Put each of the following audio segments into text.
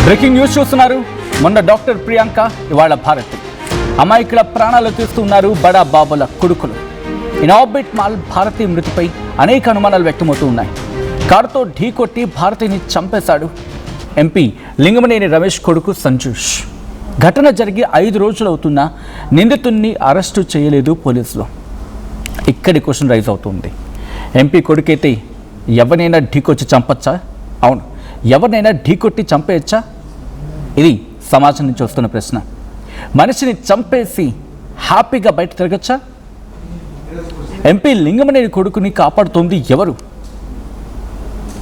Breaking news చూస్తున్నారు. మొన్న doctor Priyanka, ఇవాళ భారతి. అమాయకుల ప్రాణాలు తీస్తున్నారు బడా బాబుల కొడుకులు. ఇనార్బిట్ మాల్ భారతి మృతిపై అనేక అనుమానాలు వ్యక్తమవుతూ ఉన్నాయి. కారుతో ఢీకొట్టి భారతిని చంపేశాడు ఎంపీ లింగమనేని రమేష్ కొడుకు సంజూష్. ఘటన జరిగి 5 రోజులు అవుతున్నా నిందితుడిని అరెస్టు చేయలేదు పోలీసులు. ఇక్కడి క్వశ్చన్ రైజ్ అవుతుంది. ఎంపీ కొడుకైతే ఎవరినైనా ఢీకొచ్చి చంపచ్చా? అవును, ఎవరినైనా ఢీకొట్టి చంపేయచ్చా? ఇది సమాజం నుంచి వస్తున్న ప్రశ్న. మనిషిని చంపేసి హ్యాపీగా బయట తిరగచ్చా? ఎంపీ లింగమనేని కొడుకుని కాపాడుతోంది ఎవరు?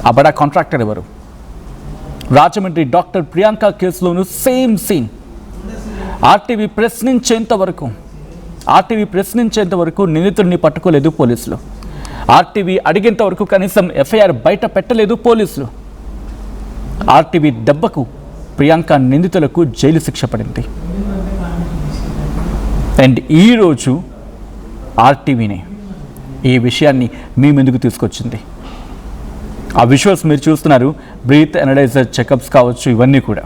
ఆ బడా కాంట్రాక్టర్ ఎవరు? రాజమండ్రి డాక్టర్ ప్రియాంక కేసులోనూ సేమ్ సీన్. ఆర్టీవీ ప్రశ్నించేంత వరకు నిందితుడిని పట్టుకోలేదు పోలీసులు. ఆర్టీవీ అడిగేంత వరకు కనీసం ఎఫ్ఐఆర్ బయట పెట్టలేదు పోలీసులు. ఆర్టీవీ దెబ్బకు ప్రియాంక నిందితులకు జైలు శిక్ష పడింది. అండ్ ఈరోజు ఆర్టీవీనే ఈ విషయాన్ని మీ ముందుకు తీసుకొచ్చింది. ఆ విజువల్స్ మీరు చూస్తున్నారు. బ్రీత్ అనలైజర్ చెకప్స్ కావచ్చు, ఇవన్నీ కూడా.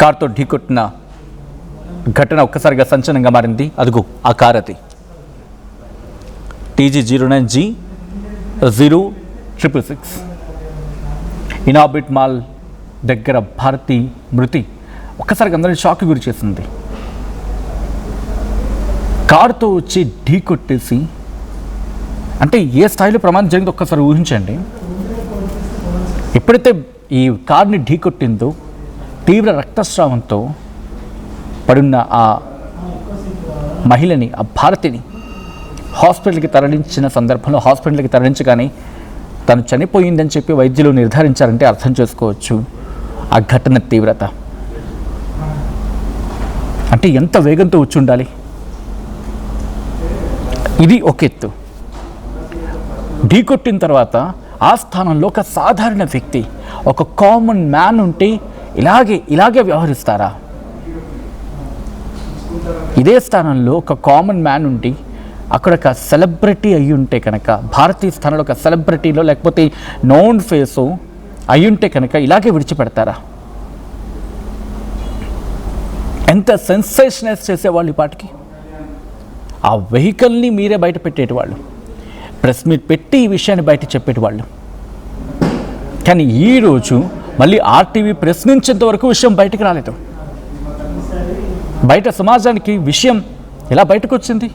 కార్తో ఢీకొట్టిన ఘటన ఒక్కసారిగా సంచలనంగా మారింది. అదిగో ఆ కార్, అది TG09G06666. ఇనార్బిట్ మాల్ దగ్గర భారతి మృతి ఒక్కసారిగా అందరినీ షాక్ గురి చేసింది. కారుతో వచ్చి ఢీకొట్టేసి, అంటే ఏ స్థాయిలో ప్రమాదం జరిగిందో ఒక్కసారి ఊహించండి. ఎప్పుడైతే ఈ కార్ని ఢీకొట్టిందో తీవ్ర రక్తస్రావంతో పడున్న ఆ మహిళని, ఆ భారతిని హాస్పిటల్కి తరలించిన సందర్భంలో, హాస్పిటల్కి తరలించగానే తను చనిపోయిందని చెప్పి వైద్యులు నిర్ధారించారంటే అర్థం చేసుకోవచ్చు ఆ ఘటన తీవ్రత. అంటే ఎంత వేగంతో వచ్చి ఉండాలి. ఇది ఒక ఎత్తు. ఢీకొట్టిన తర్వాత ఆ స్థానంలో ఒక సాధారణ వ్యక్తి, ఒక కామన్ మ్యాన్ ఉంటే ఇలాగే వ్యవహరిస్తారా? ఇదే స్థానంలో ఒక కామన్ మ్యాన్ ఉండి అక్కడ ఒక సెలబ్రిటీ అయ్యి ఉంటే కనుక, భారతీయ స్థానంలో ఒక సెలబ్రిటీలో లేకపోతే నోన్ ఫేసో అయ్యి ఉంటే కనుక ఇలాగే విడిచిపెడతారా? ఎంత సెన్సేషనైజ్ చేసేవాళ్ళు ఈ పాటికి. ఆ వెహికల్ని మీరే బయట పెట్టేటివాళ్ళు, ప్రెస్ మీట్ పెట్టి ఈ విషయాన్ని బయట చెప్పేటివాళ్ళు. కానీ ఈరోజు మళ్ళీ ఆర్టీవీ ప్రశ్నించేంత వరకు విషయం బయటకు రాలేదు. బయట సమాజానికి విషయం ఎలా బయటకు వచ్చింది?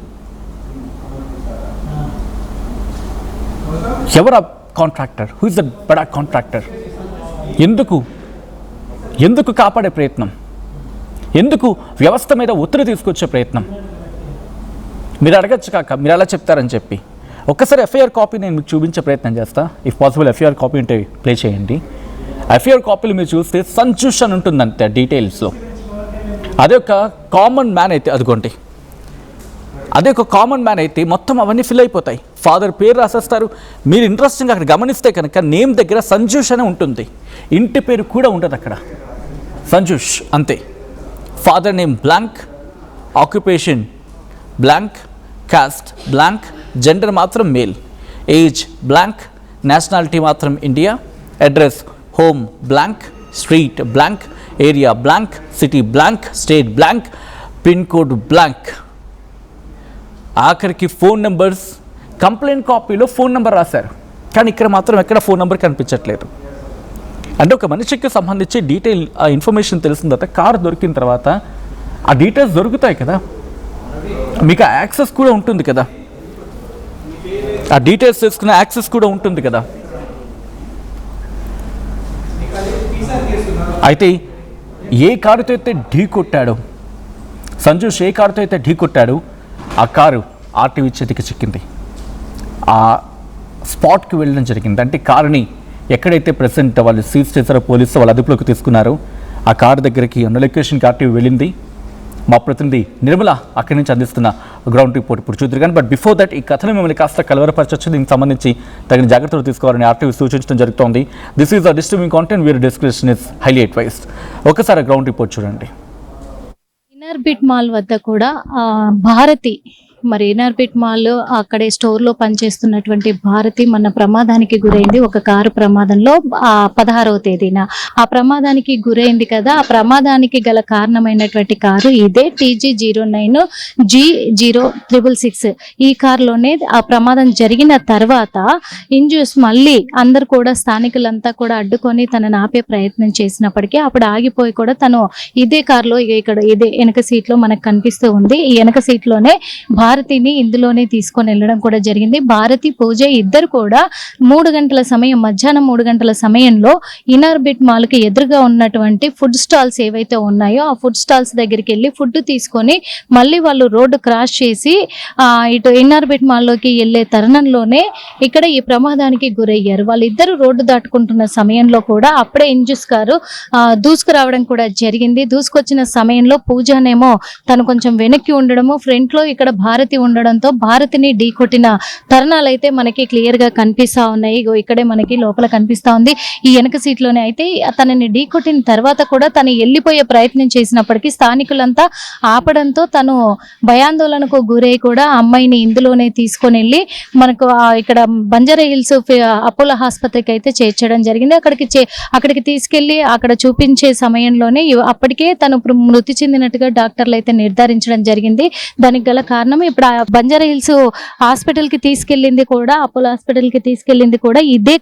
ఎవరు ఆ కాంట్రాక్టర్? హూ ఇస్ ద బడా కాంట్రాక్టర్? ఎందుకు కాపాడే ప్రయత్నం? ఎందుకు వ్యవస్థ మీద ఒత్తిడి తీసుకొచ్చే ప్రయత్నం? మీరు అడగచ్చు కాక, మీరు అలా చెప్తారని చెప్పి. ఒక్కసారి ఎఫ్ఐఆర్ కాపీ నేను మీకు చూపించే ప్రయత్నం చేస్తా. ఇఫ్ పాసిబుల్ ఎఫ్ఐఆర్ కాపీ ఉంటే ప్లే చేయండి. ఎఫ్ఐఆర్ కాపీలు మీరు చూస్తే సంజూష్ అని ఉంటుందంతే డీటెయిల్స్లో. అదే ఒక కామన్ మ్యాన్ అయితే, అదిగోండి, అదే ఒక కామన్ మ్యాన్ అయితే మొత్తం అవన్నీ ఫిల్ అయిపోతాయి. ఫాదర్ పేరు రాసేస్తారు. మీరు ఇంట్రెస్టింగ్గా అక్కడ గమనిస్తే కనుక నేమ్ దగ్గర సంజూష్ అనే ఉంటుంది, ఇంటి పేరు కూడా ఉండదు అక్కడ. సంజూష్ అంతే. Father name blank, occupation blank, caste blank, gender మాత్రం మేల్, ఏజ్ బ్లాంక్, నేషనాలిటీ మాత్రం India, address home blank, street blank, area blank, city blank, state blank, pin code blank. ఆఖరికి ఫోన్ నెంబర్స్, కంప్లైంట్ కాపీలో ఫోన్ నెంబర్ రాశారు, కానీ ఇక్కడ మాత్రం ఎక్కడ phone number కనిపించట్లేదు. అంటే ఒక మనిషికి సంబంధించి డీటెయిల్ ఆ ఇన్ఫర్మేషన్ తెలిసిన తర్వాత, కారు దొరికిన తర్వాత ఆ డీటెయిల్స్ దొరుకుతాయి కదా, మీకు యాక్సెస్ కూడా ఉంటుంది కదా, ఆ డీటెయిల్స్ తెలుసుకునే యాక్సెస్ కూడా ఉంటుంది కదా. అయితే ఏ కారుతో అయితే ఢీ కొట్టాడో సంజూష్, ఏ కారుతో అయితే ఢీ కొట్టాడో ఆ కారు ఆర్టీవీ చేతికి చిక్కింది. ఆ స్పాట్కి వెళ్ళడం జరిగింది. అంటే కారుని ఎక్కడైతే ప్రెసెంట్ వాళ్ళు సీజ్ చేశారో పోలీసు, వాళ్ళు అదుపులోకి తీసుకున్నారు. ఆ కారు దగ్గరికి ఉన్న లొకేషన్కి ఆర్టీవీ వెళ్ళింది. మా ప్రతినిధి నిర్మల అక్కడి నుంచి అందిస్తున్న గ్రౌండ్ రిపోర్ట్ ఇప్పుడు చూద్దరు. కానీ బట్ బిఫోర్ దట్ ఈ కథను మిమ్మల్ని కాస్త కలవరపరచవచ్చు. దీనికి సంబంధించి తగిన జాగ్రత్తలు తీసుకోవాలని ఆర్టీవీ సూచించడం జరుగుతోంది. This is the disturbing content, viewer discretion is highly advised. ఒకసారి గ్రౌండ్ రిపోర్ట్ చూడండి. ఇనార్బిట్ మాల్ వద్ద కూడా భారతి మరి ఎన్ఆర్బిట్ మాల్ అక్కడే స్టోర్లో పనిచేస్తున్నటువంటి భారతి మన ప్రమాదానికి గురైంది. ఒక కారు ప్రమాదంలో 16వ తేదీన ఆ ప్రమాదానికి గురైంది కదా. ఆ ప్రమాదానికి గల కారణమైనటువంటి కారు ఇదే TG09G0666. ఈ కారులోనే ఆ ప్రమాదం జరిగిన తర్వాత ఇంజూస్ మళ్ళీ అందరు కూడా స్థానికులంతా కూడా అడ్డుకొని తనని ఆపే ప్రయత్నం చేసినప్పటికీ అప్పుడు ఆగిపోయి కూడా తను ఇదే కారులో ఇక్కడ ఇదే వెనక సీట్లో మనకు కనిపిస్తూ ఉంది. ఈ వెనక సీట్లోనే భారతిని ఇందులోనే తీసుకొని వెళ్ళడం కూడా జరిగింది. భారతి పూజ ఇద్దరు కూడా 3 గంటల సమయం, మధ్యాహ్నం 3 గంటల సమయంలో ఇన్ఆర్బిట్ మాల్ కి ఎదురుగా ఉన్నటువంటి ఫుడ్ స్టాల్స్ ఏవైతే ఉన్నాయో ఆ ఫుడ్ స్టాల్స్ దగ్గరికి వెళ్ళి ఫుడ్ తీసుకొని మళ్ళీ వాళ్ళు రోడ్డు క్రాస్ చేసి ఇటు ఇన్ఆర్బిట్ మాల్ లోకి వెళ్లే తరుణంలోనే ఇక్కడ ఈ ప్రమాదానికి గురయ్యారు. వాళ్ళిద్దరు రోడ్డు దాటుకుంటున్న సమయంలో కూడా అప్పుడే ఇంజూస్ కారు దూసుకురావడం కూడా జరిగింది. దూసుకొచ్చిన సమయంలో పూజనేమో తను కొంచెం వెనక్కి ఉండడము, ఫ్రంట్ లో ఇక్కడ భారతి ఉండడంతో భారతిని ఢీ కొట్టిన తరుణాలు అయితే మనకి క్లియర్ గా కనిపిస్తా ఉన్నాయి. ఇక్కడే మనకి లోపల కనిపిస్తా ఉంది. ఈ వెనక సీట్ లోనే అయితే తనని ఢీ కొట్టిన తర్వాత కూడా తను వెళ్ళిపోయే ప్రయత్నం చేసినప్పటికీ స్థానికులంతా ఆపడంతో తను భయాందోళనకు గురై కూడా అమ్మాయిని ఇందులోనే తీసుకొని వెళ్ళి మనకు ఇక్కడ బంజారా హిల్స్ అపోలో ఆసుపత్రికి అయితే చేర్చడం జరిగింది. అక్కడికి తీసుకెళ్లి అక్కడ చూపించే సమయంలోనే అప్పటికే తను మృతి చెందినట్టుగా డాక్టర్లు అయితే నిర్ధారించడం జరిగింది. దానికి గల కారణం ఇప్పుడు ఆ బంజారా హిల్స్ హాస్పిటల్ కి తీసుకెళ్ళింది కూడా, అపోలో హాస్పిటల్ కి తీసుకెళ్ళింది కూడా ఇదే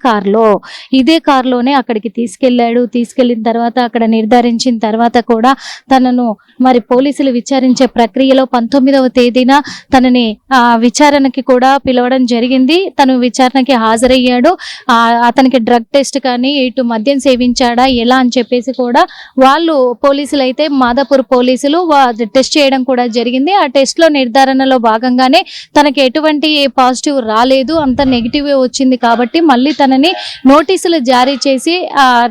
కారులోనే అక్కడికి తీసుకెళ్లాడు. తీసుకెళ్లిన తర్వాత అక్కడ నిర్ధారించిన తర్వాత కూడా తనను మరి పోలీసులు విచారించే ప్రక్రియలో 19వ తేదీన తనని విచారణకి కూడా పిలవడం జరిగింది. తను విచారణకి హాజరయ్యాడు. అతనికి డ్రగ్ టెస్ట్ కానీ ఇటు మద్యం సేవించాడా ఎలా అని చెప్పేసి కూడా వాళ్ళు పోలీసులు అయితే మాదాపూర్ పోలీసులు టెస్ట్ చేయడం కూడా జరిగింది. ఆ టెస్ట్ లో నిర్ధారణలో భాగంగానే తనకి ఎటువంటి పాజిటివ్ రాలేదు, అంత నెగిటివ్ వచ్చింది. కాబట్టి మళ్ళీ తనని నోటీసులు జారీ చేసి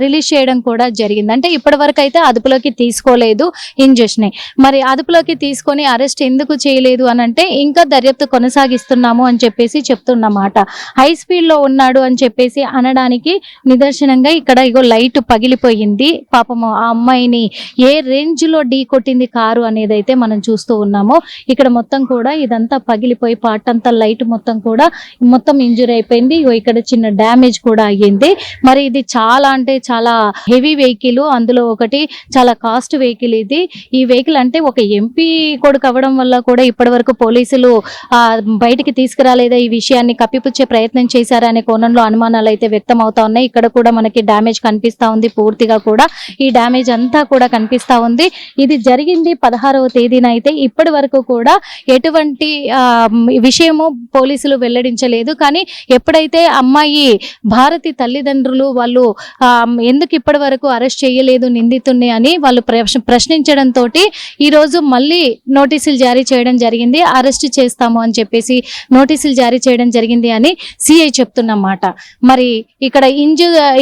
రిలీజ్ చేయడం కూడా జరిగింది. అంటే ఇప్పటి వరకు అయితే అదుపులోకి తీసుకోలేదు ఇంజెస్ ని. మరి అదుపులోకి తీసుకొని అరెస్ట్ ఎందుకు చేయలేదు అని అంటే ఇంకా దర్యాప్తు కొనసాగిస్తున్నాము అని చెప్పేసి చెప్తున్నమాట. హై స్పీడ్ లో ఉన్నాడు అని చెప్పేసి అనడానికి నిదర్శనంగా ఇక్కడ ఇగో లైట్ పగిలిపోయింది. పాపము ఆ అమ్మాయిని ఏ రేంజ్ లో ఢీ కొట్టింది కారు అనేది అయితే మనం చూస్తూ ఉన్నాము. ఇక్కడ మొత్తం కూడా ఇదంతా పగిలిపోయి పార్ట్ అంతా లైట్ మొత్తం ఇంజూరీ అయిపోయింది. ఇక్కడ చిన్న డ్యామేజ్ కూడా అయ్యింది. మరి ఇది చాలా అంటే చాలా హెవీ వెహికల్, అందులో ఒకటి చాలా కాస్ట్ వెహికల్. ఈ వెహికల్ అంటే ఒక ఎంపీ కొడుకు అవ్వడం వల్ల కూడా ఇప్పటి వరకు పోలీసులు బయటికి తీసుకురాలేదా, ఈ విషయాన్ని కప్పిపుచ్చే ప్రయత్నం చేశారా అనే కోణంలో అనుమానాలు అయితే వ్యక్తం అవుతా ఉన్నాయి. ఇక్కడ కూడా మనకి డ్యామేజ్ కనిపిస్తా ఉంది. పూర్తిగా కూడా ఈ డ్యామేజ్ అంతా కూడా కనిపిస్తా ఉంది. ఇది జరిగింది 16వ తేదీన అయితే ఇప్పటి వరకు కూడా ఎటువంటి విషయము పోలీసులు వెల్లడించలేదు. కానీ ఎప్పుడైతే అమ్మాయి భారతి తల్లిదండ్రులు వాళ్ళు ఎందుకు ఇప్పటి వరకు అరెస్ట్ చేయలేదు నిందితుడిని అని వాళ్ళు ప్రశ్నించడంతో ఈ రోజు మళ్ళీ నోటీసులు జారీ చేయడం జరిగింది. అరెస్ట్ చేస్తాము అని చెప్పేసి నోటీసులు జారీ చేయడం జరిగింది అని సిఐ చెప్తున్నమాట. మరి ఇక్కడ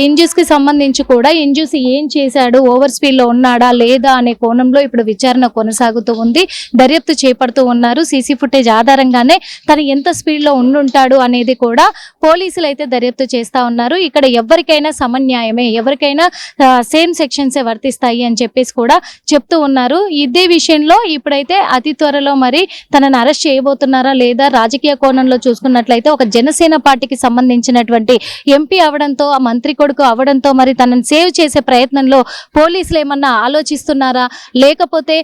ఇంజూస్ కి సంబంధించి కూడా ఇంజూస్ ఏం చేశాడు, ఓవర్ స్పీడ్ లో ఉన్నాడా లేదా అనే కోణంలో ఇప్పుడు విచారణ కొనసాగుతూ ఉంది. దర్యాప్తు చేపడుతూ ఉన్నారు. సీసీ ఫుటేజ్ ఆధారంగానే తను ఎంత స్పీడ్ లో ఉండుంటాడు అనేది కూడా పోలీసులు అయితే దర్యాప్తు చేస్తా ఉన్నారు. ఇక్కడ ఎవరికైనా సమన్యాయమే, ఎవరికైనా సేమ్ సెక్షన్సే వర్తిస్తాయి అని చెప్పేసి కూడా చెప్తూ ఉన్నారు. ఇదే విషయంలో ఇప్పుడైతే అతి త్వరలో మరి తనను అరెస్ట్ చేయబోతున్నారా లేదా, రాజకీయ కోణంలో చూసుకున్నట్లయితే ఒక జనసేన పార్టీకి సంబంధించినటువంటి ఎంపీ అవడంతో, ఆ మంత్రి కొడుకు అవడంతో మరి తనను సేవ్ చేసే ప్రయత్నంలో పోలీసులు ఏమన్నా ఆలోచిస్తున్నారా, లేకపోతే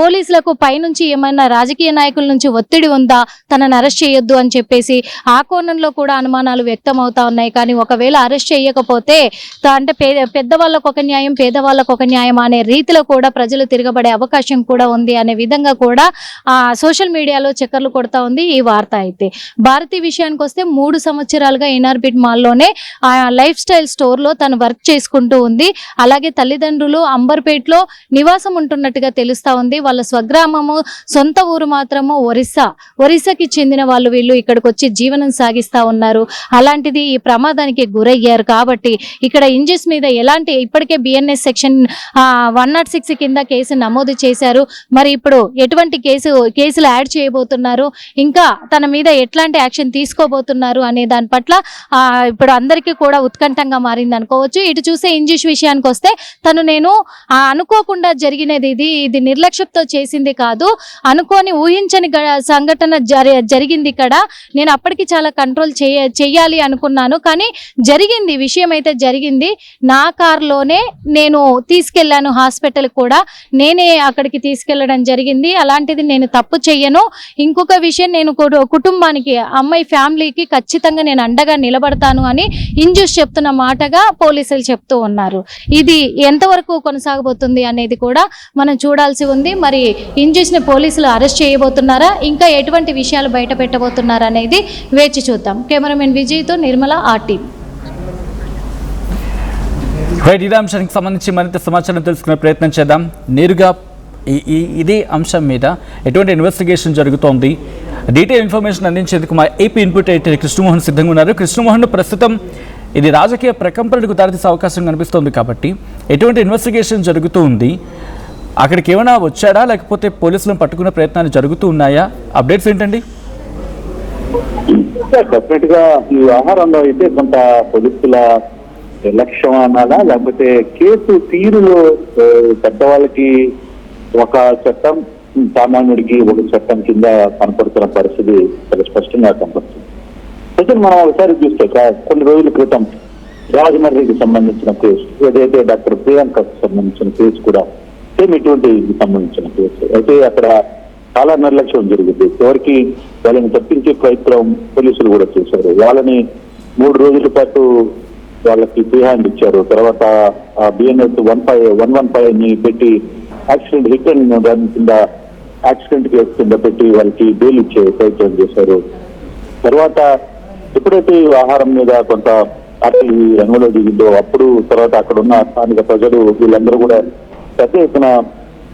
పోలీసులకు పైనుంచి ఏమైనా రాజకీయ నాయకుల నుంచి ఒత్తిడి ఉందా తనను అరెస్ట్ చేయొద్దు అని చెప్పేసి ఆ కోణంలో కూడా అనుమానాలు వ్యక్తం అవుతా ఉన్నాయి. కానీ ఒకవేళ అరెస్ట్ చేయకపోతే అంటే పెద్దవాళ్ళకు ఒక న్యాయం, పేదవాళ్ళకు ఒక న్యాయం అనే రీతిలో కూడా ప్రజలు తిరగబడే అవకాశం కూడా ఉంది అనే విధంగా కూడా సోషల్ మీడియాలో చక్కర్లు కొడతా ఉంది ఈ వార్త. అయితే భారతి విషయానికి వస్తే 3 సంవత్సరాలుగా ఇన్ఆర్బిట్ మాల్లోనే ఆ లైఫ్ స్టైల్ స్టోర్ లో తను వర్క్ చేసుకుంటూ ఉంది. అలాగే తల్లిదండ్రులు అంబర్పేటలో నివాసం ఉంటున్నట్టుగా తెలుస్తా ఉంది. వాళ్ళ స్వగ్రామము, సొంత ఊరు మాత్రము ఒరిస్సాకి చెందిన వాళ్ళు వీళ్ళు ఇక్కడికి వచ్చి జీవనం సాగిస్తా ఉన్నారు. అలాంటిది ఈ ప్రమాదానికి గురయ్యారు కాబట్టి ఇక్కడ ఇంజెస్ మీద ఎలాంటి ఇప్పటికే బిఎన్ఎస్ సెక్షన్ 106 కింద కేసు నమోదు చేశారు. మరి ఇప్పుడు ఎటువంటి కేసులు యాడ్ చేయబోతున్నారు, ఇంకా తన మీద ఎట్లాంటి యాక్షన్ తీసుకోబోతున్నారు అనే దాని పట్ల ఇప్పుడు అందరికీ కూడా ఉత్కంఠంగా మారింది అనుకోవచ్చు. ఇటు చూసే ఇంజెస్ విషయానికి వస్తే నేను అనుకోకుండా జరిగినది, ఇది నిర్లక్ష్యంతో చేసింది కాదు, అనుకోని ఊహించని సంఘటన జరిగింది ఇక్కడ. నేను అప్పటికి చాలా కంట్రోల్ చేయాలి అనుకున్నాను, కానీ జరిగింది, విషయం అయితే జరిగింది. నా కారులోనే నేను తీసుకెళ్లాను హాస్పిటల్ కూడా, నేనే అక్కడికి తీసుకెళ్లడం జరిగింది. అలాంటిది నేను తప్పు చెయ్యను. ఇంకొక విషయం, నేను కుటుంబానికి, అమ్మాయి ఫ్యామిలీకి ఖచ్చితంగా నేను అండగా నిలబడతాను అని ఇంజూస్ చెప్తున్న మాటగా పోలీసులు చెప్తూ ఉన్నారు. ఇది ఎంతవరకు కొనసాగబోతుంది అనేది కూడా మనం చూడాల్సి ఉంది. మరి ఇంజూస్ ని పోలీసులు అరెస్ట్ చేయబోతున్నారా, ఇంకా ఎటువంటి విషయాలు బయట పెట్టబోతున్నారా అనేది వేచి చూద్దాం. కెమెరామెన్ విజయ్తో నిర్మల, ఆర్టీవీ. ఇదే అంశానికి సంబంధించి మరింత సమాచారం తెలుసుకునే ప్రయత్నం చేద్దాం. నేరుగా ఇదే అంశం మీద ఎటువంటి ఇన్వెస్టిగేషన్ జరుగుతోంది, డీటెయిల్ ఇన్ఫర్మేషన్ అందించేందుకు మా ఏపీ ఇన్పుట్ ఎడిటర్ కృష్ణమోహన్ సిద్ధంగా ఉన్నారు. కృష్ణమోహన్, ప్రస్తుతం ఇది రాజకీయ ప్రకంపనకు దారితీసే అవకాశం కనిపిస్తోంది కాబట్టి ఎటువంటి ఇన్వెస్టిగేషన్ జరుగుతూ ఉంది, అక్కడికి ఏమైనా వచ్చాడా, లేకపోతే పోలీసులను పట్టుకునే ప్రయత్నాలు జరుగుతూ ఉన్నాయా? అప్డేట్స్ ఏంటండి? డెఫినెట్ గా ఈ వ్యవహారంలో అయితే కొంత పోలీసుల నిర్లక్ష్యం అనాలా, లేకపోతే కేసు తీరులో పెద్దవాళ్ళకి ఒక చట్టం, సామాన్యుడికి ఒక చట్టం కింద కనపడుతున్న పరిస్థితి చాలా స్పష్టంగా కనపడుతుంది. అయితే మనం ఒకసారి చూస్తే కొన్ని రోజుల క్రితం రాజమండ్రికి సంబంధించిన కేసు, ఏదైతే డాక్టర్ ప్రియాంకకు సంబంధించిన కేసు కూడా సేమ్ ఇటువంటి సంబంధించిన కేసు. అయితే అక్కడ చాలా నిర్లక్ష్యం జరిగింది. చివరికి వాళ్ళని తప్పించే ప్రయత్నం పోలీసులు కూడా చేశారు. వాళ్ళని 3 రోజుల పాటు వాళ్ళకి ఫ్రీ హ్యాండ్ ఇచ్చారు. తర్వాత BNS 115 పెట్టి యాక్సిడెంట్ హిట్ అండ్ రన్ కింద, యాక్సిడెంట్ కేసు కింద పెట్టి వాళ్ళకి బెయిల్ ఇచ్చే ప్రయత్నం చేశారు. తర్వాత ఎప్పుడైతే ఈ ఆహారం మీద కొంత పార్టీ రంగంలో దిగిందో అప్పుడు తర్వాత అక్కడ ఉన్న స్థానిక ప్రజలు వీళ్ళందరూ కూడా పెద్ద ఎత్తున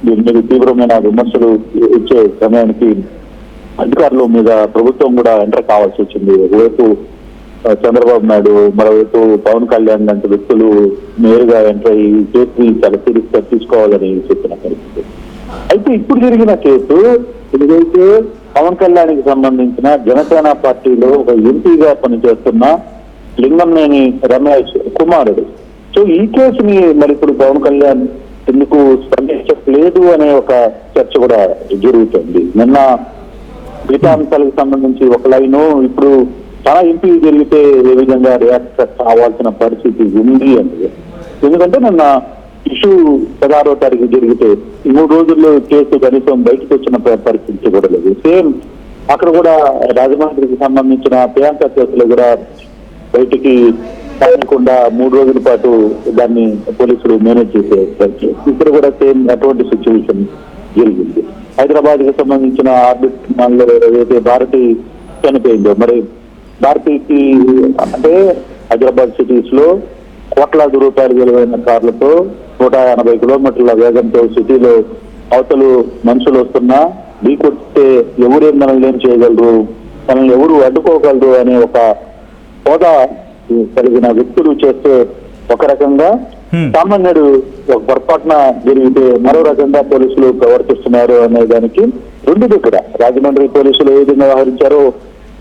మీద తీవ్రమైన విమర్శలు ఇచ్చే సమయానికి అధికారుల మీద ప్రభుత్వం కూడా ఎంటర్ కావాల్సి వచ్చింది. ఒకవైపు చంద్రబాబు నాయుడు, మరోవైపు పవన్ కళ్యాణ్ లాంటి వ్యక్తులు నేరుగా ఎంటర్ అయ్యి కేసుని చాలా సీరియస్ గా తీసుకోవాలని చెప్పిన పరిస్థితి. అయితే ఇప్పుడు జరిగిన కేసు ఏదైతే పవన్ కళ్యాణ్కి సంబంధించిన జనసేన పార్టీలో ఒక ఎంపీగా పనిచేస్తున్న లింగంనేని రమేష్ కుమారుడు. సో ఈ కేసుని మరి ఇప్పుడు పవన్ కళ్యాణ్ ఎందుకు స్పందించట్లేదు అనే ఒక చర్చ కూడా జరుగుతుంది. నిన్న మిగతా అంశాలకు సంబంధించి ఒక లైను, ఇప్పుడు చాలా ఎంపీ జరిగితే ఏ విధంగా రియాక్ట్ కావాల్సిన పరిస్థితి ఉంది అనేది. ఎందుకంటే నిన్న ఇష్యూ 16వ తారీఖు జరిగితే 3 రోజుల్లో కేసు కనీసం బయటకు వచ్చిన పరిస్థితి కూడా లేదు. సేమ్ అక్కడ కూడా రాజమండ్రికి సంబంధించిన ప్రియాంక కేసులో కూడా బయటికి కాకుండా 3 రోజుల పాటు దాన్ని పోలీసులు మేనేజ్ చేసే ఇక్కడ కూడా సేమ్ అటువంటి సిచ్యువేషన్ జరిగింది. హైదరాబాద్ కి సంబంధించిన ఆర్బిట్ మాల్లో ఏదైతే భారతి చనిపోయిందో, మరి భారతికి అంటే హైదరాబాద్ సిటీస్ లో కోట్లాది రూపాయలు విలువైన కార్లతో 180 కిలోమీటర్ల వేగంతో సిటీలో అవతలు మనుషులు వస్తున్నా ఢీకొట్టే ఎవరేం మనల్ని ఏం చేయగలరు, మనల్ని ఎవరు అడ్డుకోగలరు అనే ఒక హోదా కలిగిన వ్యక్తులు చేస్తే ఒక రకంగా, సామాన్యుడు ఒక పొరపాటున జరిగితే మరో రకంగా పోలీసులు ప్రవర్తిస్తున్నారు అనే దానికి రెండు దగ్గర రాజమండ్రి పోలీసులు ఏ విధంగా వ్యవహరించారో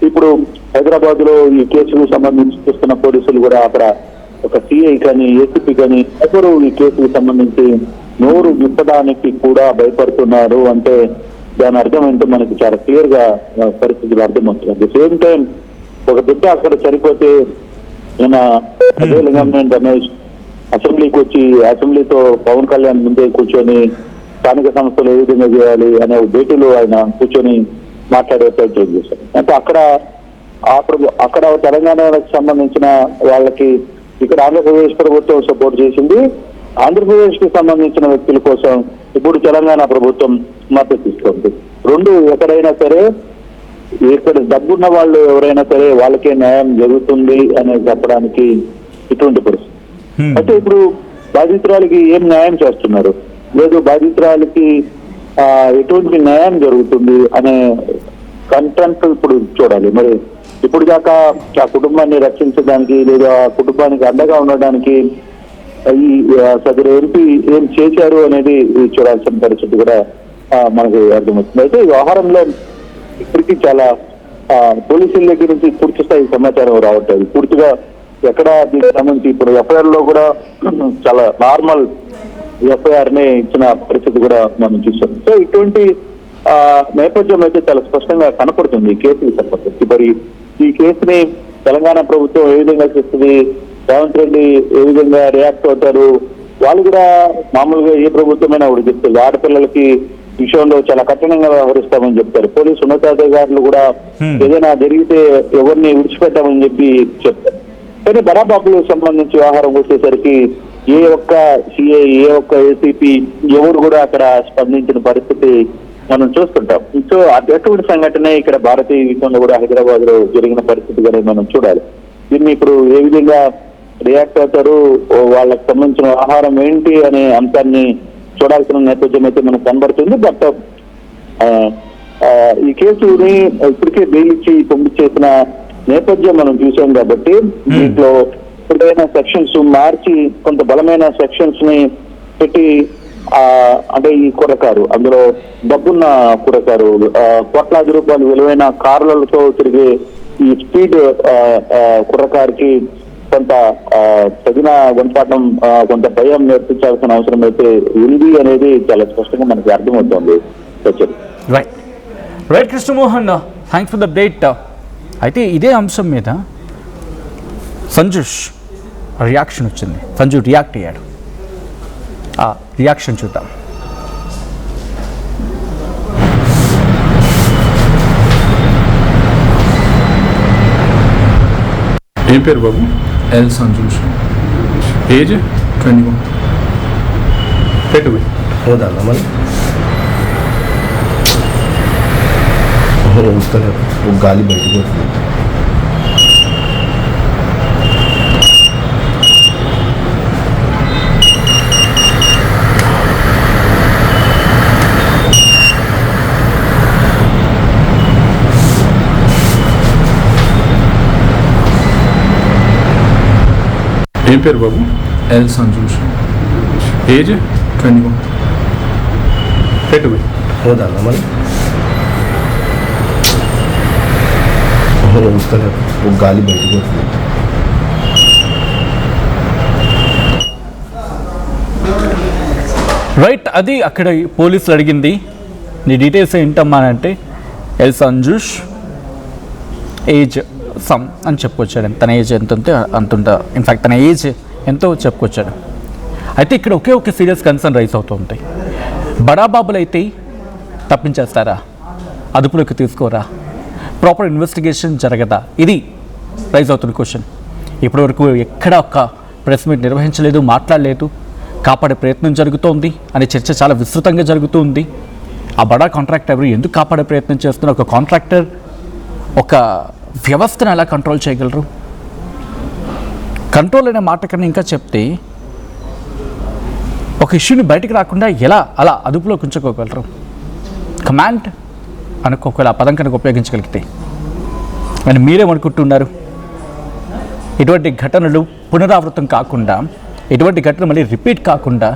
ఇప్పుడు హైదరాబాద్ లో ఈ కేసుకు సంబంధించి చూస్తున్న పోలీసులు కూడా అక్కడ ఒక సిఐ కానీ ఏసీపీ కానీ ఎవరు ఈ కేసుకు సంబంధించి నోరు విప్పడానికి కూడా భయపడుతున్నారు అంటే దాని అర్థం ఏంటో మనకి చాలా క్లియర్ గా పరిస్థితులు అర్థమవుతుంది. సేమ్ టైం ఒక బిడ్డ అక్కడ చనిపోతే అదే లింగంనేని రమేష్ అసెంబ్లీకి వచ్చి అసెంబ్లీతో పవన్ కళ్యాణ్ ముందే కూర్చొని స్థానిక సంస్థలు ఏ విధంగా చేయాలి అనే భేటీలో ఆయన కూర్చొని మాట్లాడే ప్రయత్నం చేశారు. అంటే అక్కడ తెలంగాణకు సంబంధించిన వాళ్ళకి ఇక్కడ ఆంధ్రప్రదేశ్ ప్రభుత్వం సపోర్ట్ చేసింది, ఆంధ్రప్రదేశ్ కి సంబంధించిన వ్యక్తుల కోసం ఇప్పుడు తెలంగాణ ప్రభుత్వం మద్దతు ఇస్తుంది. రెండు ఎక్కడైనా సరే, ఇక్కడ డబ్బున్న వాళ్ళు ఎవరైనా సరే వాళ్ళకే న్యాయం జరుగుతుంది అనేది చెప్పడానికి ఇటువంటి పరిస్థితి. అయితే ఇప్పుడు బాధితురాలకి ఏం న్యాయం చేస్తున్నారు, లేదు బాధితురాలకి ఎటువంటి న్యాయం జరుగుతుంది అనే కంటెంట్ ఇప్పుడు చూడాలి. మరి ఇప్పుడు దాకా ఆ కుటుంబాన్ని రక్షించడానికి లేదా ఆ కుటుంబానికి అండగా ఉండడానికి ఈ సదరు ఎంపీ ఏం చేశారు అనేది చూడాల్సిన పరిస్థితి కూడా మనకు అర్థమవుతుంది. అయితే ఈ వ్యవహారంలో ఇప్పటికీ చాలా పోలీసుల దగ్గర నుంచి పూర్తి స్థాయి సమాచారం రావట్లేదు. పూర్తిగా ఎక్కడ దీనికి సంబంధించి ఇప్పుడు ఎఫ్ఐఆర్ లో కూడా చాలా నార్మల్ ఎఫ్ఐఆర్ నే ఇచ్చిన పరిస్థితి కూడా మనం చూసాం. సో ఇటువంటి నేపథ్యం అయితే చాలా స్పష్టంగా కనపడుతుంది ఈ కేసుకి సంబంధించి. మరి ఈ కేసుని తెలంగాణ ప్రభుత్వం ఏ విధంగా చేస్తుంది, రేవంత్ రెడ్డి ఏ విధంగా రియాక్ట్ అవుతారు, వాళ్ళు కూడా మామూలుగా ఏ ప్రభుత్వమైనా కూడా చెప్తారు ఆడపిల్లలకి విషయంలో చాలా కఠినంగా వ్యవహరిస్తామని చెప్తారు. పోలీసు ఉన్నతాధికారులు కూడా ఏదైనా జరిగితే ఎవరిని విడిచిపెట్టామని చెప్పి చెప్తారు. కానీ బడాబాబులకు సంబంధించి వ్యవహారం వచ్చేసరికి ఏ ఒక్క సిఐ, ఏ ఒక్క ఏసీపీ ఎవరు కూడా అక్కడ స్పందించిన పరిస్థితి మనం చూస్తుంటాం. సో అటువంటి సంఘటనే ఇక్కడ భారతీయ విషయంలో కూడా హైదరాబాద్ లో జరిగిన పరిస్థితి కూడా మనం చూడాలి. దీన్ని ఇప్పుడు ఏ విధంగా రియాక్ట్ అవుతారు, వాళ్ళకి సంబంధించిన ఆహారం ఏంటి అనే అంశాన్ని చూడాల్సిన నేపథ్యం అయితే మనకు కనబడుతుంది. బట్ ఈ కేసుని ఇప్పటికే బెయిల్ ఇచ్చి పంపించేసిన నేపథ్యం మనం చూసాం కాబట్టి దీంట్లో ఇప్పుడైనా సెక్షన్స్ మార్చి కొంత బలమైన సెక్షన్స్ ని పెట్టి అంటే ఈ కుర్రకారు, అందులో డబ్బున్న కుర్రకారు, కోట్లాది రూపాయలు విలువైన కార్లతో తిరిగే ఈ స్పీడ్ కుర్రకారికి కొంత తగిన గుణపాఠం, కొంత భయం నేర్పించాల్సిన అవసరం అయితే ఉంది అనేది చాలా స్పష్టంగా మనకి అర్థమవుతుంది. Right Krishnamohan, thanks for the update. అయితే ఇదే అంశం మీద సంజుష్ రియాక్షన్ వచ్చింది. సంజు రియాక్ట్ అయ్యాడు. ఆ రియాక్షన్ చూద్దాం. ఏం పేరు బాబు? ఎల్ సంజూష్. ఏజ్ 21. పెట్టు होता मళ్ళీ వస్తలేదు, ఒక గాలి బయటకు వస్తుంది. ఏం పేరు బాబు? ఎల్ సంజూష్. ఏజ్ 21. పెట్టు होता మళ్ళీ వస్తలేదు, ఒక గాలి బయటకు వస్తుంది. రైట్, అది అక్కడ పోలీసులు అడిగింది. నీ డీటెయిల్స్ ఏంటమ్మా అంటే ఎల్ సంజూష్, ఏజ్ సమ్ అని చెప్పుకొచ్చాడు. తన ఏజ్ ఎంత ఉంటే అంతుంట, ఇన్ఫ్యాక్ట్ తన ఏజ్ ఎంతో చెప్పుకొచ్చాడు. అయితే ఇక్కడ ఒకే సీరియస్ కన్సర్న్ రైజ్ అవుతూ ఉంటాయి. బడాబాబులు అయితే తప్పించేస్తారా, అదుపులోకి తీసుకోరా, ప్రాపర్ ఇన్వెస్టిగేషన్ జరగదా, ఇది రైజ్ అవుతున్న క్వశ్చన్. ఇప్పటివరకు ఎక్కడ ఒక్క ప్రెస్ మీట్ నిర్వహించలేదు, మాట్లాడలేదు. కాపాడే ప్రయత్నం జరుగుతోంది అనే చర్చ చాలా విస్తృతంగా జరుగుతుంది. ఆ బడా కాంట్రాక్టర్ ఎవరు, ఎందుకు కాపాడే ప్రయత్నం చేస్తున్నారు, ఒక కాంట్రాక్టర్ ఒక వ్యవస్థను ఎలా కంట్రోల్ చేయగలరు? కంట్రోల్ అనే మాట కన్నా ఇంకా చెప్తే ఒక ఇష్యూని బయటకు రాకుండా ఎలా అలా అదుపులో ఉంచుకోగలరు? కమాండ్ అనుకోగల ఆ పదం కనుక ఉపయోగించగలిగితే. అని మీరేమనుకుంటున్నారు? ఇటువంటి ఘటనలు పునరావృతం కాకుండా, ఇటువంటి ఘటన మళ్ళీ రిపీట్ కాకుండా,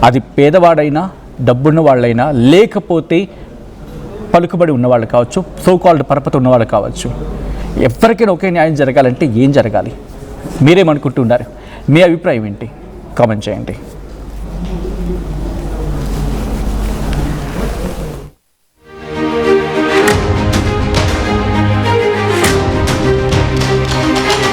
అది పేదవాడైనా, డబ్బున్న వాళ్ళైనా, లేకపోతే పలుకుబడి ఉన్నవాళ్ళు కావచ్చు, సో కాల్డ్ పరపతి ఉన్నవాళ్ళు కావచ్చు, ఎవరికైనా ఒకే న్యాయం జరగాలంటే ఏం జరగాలి? మీరేమనుకుంటున్నారు? మీ అభిప్రాయం ఏంటి? కామెంట్ చేయండి.